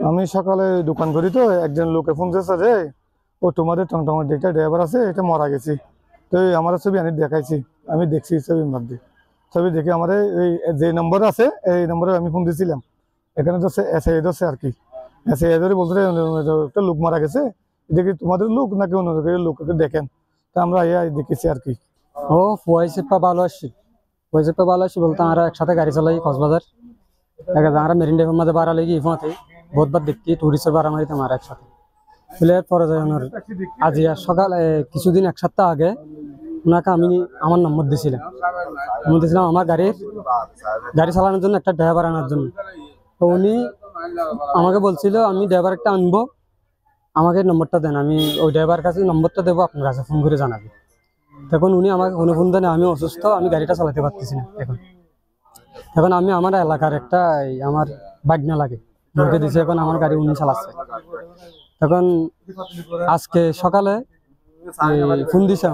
আমি সকালে দোকান করি তো একজন লোকে ফোন করেছে যে ও তোমাদের টমটমের যেটা ড্রাইভার আছে এটা মারা গেছে। তো আমার ছবি আমি দেখাইছি, আমি দেখছি ছবির মধ্যে। ছবি দেখে আমার এই যে নম্বর আছে এই নম্বরে আমি ফোন দিয়েছিলাম। এখানে তো এসআই আছে আর কি, এসআই ধরে বলতে একটা লোক মারা গেছে, দেখি তোমাদের লোক নাকি অন্য লোককে দেখেন। তা আমরা দেখেছি আর কি। ও ফুয়াইসিপা ভালো আসছি, ফুয়াইসিপা ভালো আসছি বলতে আমরা একসাথে গাড়ি চালাই কক্সবাজার। আমরা মেরিন ড্রাইভের মাঝে বাড়া লেগে ইফাতে বহুতবার দেখি টুরিস্টের বাড়া মারিতে আমার একসাথে প্লেয়ার পরে যায় ওনার। আজি সকাল কিছুদিন এক সপ্তাহ আগে ওনাকে আমি আমার নম্বর দিয়েছিলাম আমার গাড়ি চালানোর জন্য, একটা ড্রাইভার আনার জন্য। তো উনি আমাকে বলছিল আমি ড্রাইভার একটা আনবো, আমাকে নম্বরটা দেন, আমি ওই ড্রাইভার কাছে নম্বরটা দেবো, আপনার কাছে ফোন করে জানাবো। তখন উনি আমাকে কোনো ফোন দেন, আমি অসুস্থ, আমি গাড়িটা চালাতে পারতেছি না। এখন আমি আমার এলাকার একটা আমার বাগনা লাগে ওকে দিয়েছি, এখন আমার গাড়ি উনি চালাচ্ছে। তখন আজকে সকালে ফোন দিছে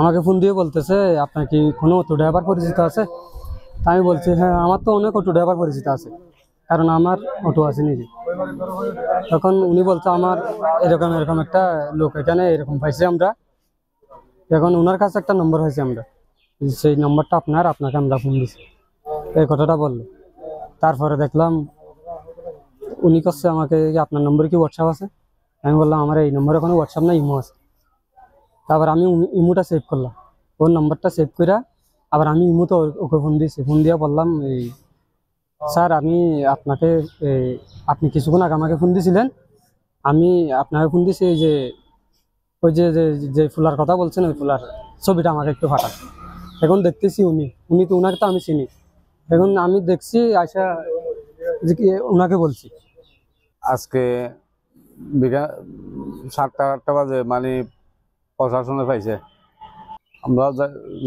আমাকে ফোন দিয়ে বলতেছে আপনার কি কোনো অটো ড্রাইভার পরিচিত আছে? আমি বলছি হ্যাঁ আমার তো অনেক অটো ড্রাইভার পরিচিত আছে, কারণ আমার অটো আছে নিজে। তখন উনি বলছে আমার এরকম এরকম একটা লোক এখানে এরকম পাইছি আমরা, এখন ওনার কাছে একটা নম্বর হয়েছে, আমরা সেই নম্বরটা আপনাকে আমরা ফোন দিছি, এই কথাটা বললো। তারপরে দেখলাম উনি করছে আমাকে আপনার নম্বরে কি হোয়াটসঅ্যাপ আছে? আমি বললাম আমার এই নম্বরে কোনো হোয়াটসঅ্যাপ না, ইমো আছে। তারপর আমি ইমোটা সেভ করলাম, ওর নম্বরটা সেভ করে আবার আমি ইমোতে ওকে ফোন দিয়েছি। ফোন দিয়ে বললাম এই স্যার আমি আপনাকে আপনি কিছুক্ষণ আগে আমাকে ফোন দিয়েছিলেন, আমি আপনাকে ফোন দিয়েছি এই যে ওই যে যে ফুলার কথা বলছেন ওই ফুলার ছবিটা আমাকে একটু পাঠান। এখন দেখতেছি উনি তো ওনাকে তো আমি চিনি। এখন আমি দেখছি আয়সা যে কি ওনাকে বলছি। আজকে বিকাল 7টা-8টা বাজে মানে প্রশাসনে পাইছে, আমরা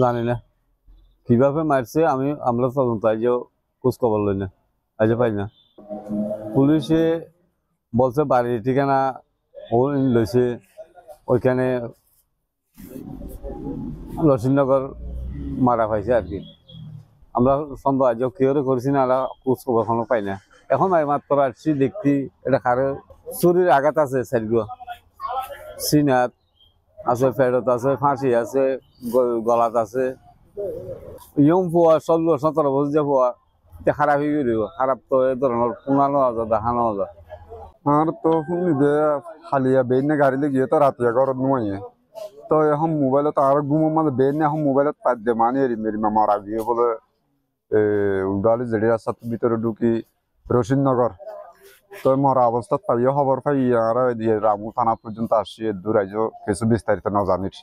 জানি না কিভাবে মারছে। আমরা তদন্ত আজও খোঁজ খবর লই না, আজও পাই না। পুলিশে বলছে বাড়ির ঠিকানা লইছে ওইখানে লসিনগর মারা পাইছে আর কি। আমরা সন্দেহ আজও কেউ করেছি না, খোঁজ খবর এখনো পাই না। এখন মাত্র আসছি দেখছি এটা কারো চুরির আঘাত আছে, সাইডগুলো সিনাত আছে, ফেরত আছে, ফাঁসি আছে, গলাত আছে। ইয়ং পোয়া 16-17 বছর যে পোয়া খারাপ হয়ে গেল, খারাপ তো এই ধরনের পুনানো যায় দেখানো যায়। আর তো শুনি হালিয়া বেনে গাড়ি গিয়ে তো রাতে ঘরত নুয়ে তো এখন মোবাইলত আর গুমো মানে বেনে এখন মোবাইলত পাই দে মানে মেরি মারা গিয়ে বলে উডালি জেডি রাস্তার ভিতরে ঢুকি রশিদনগর। তো মরা অবস্থা পাইও খবর পাই আর রামু থানা পর্যন্ত আসছি, দূর আইজ কিছু বিস্তারিত না জানিস।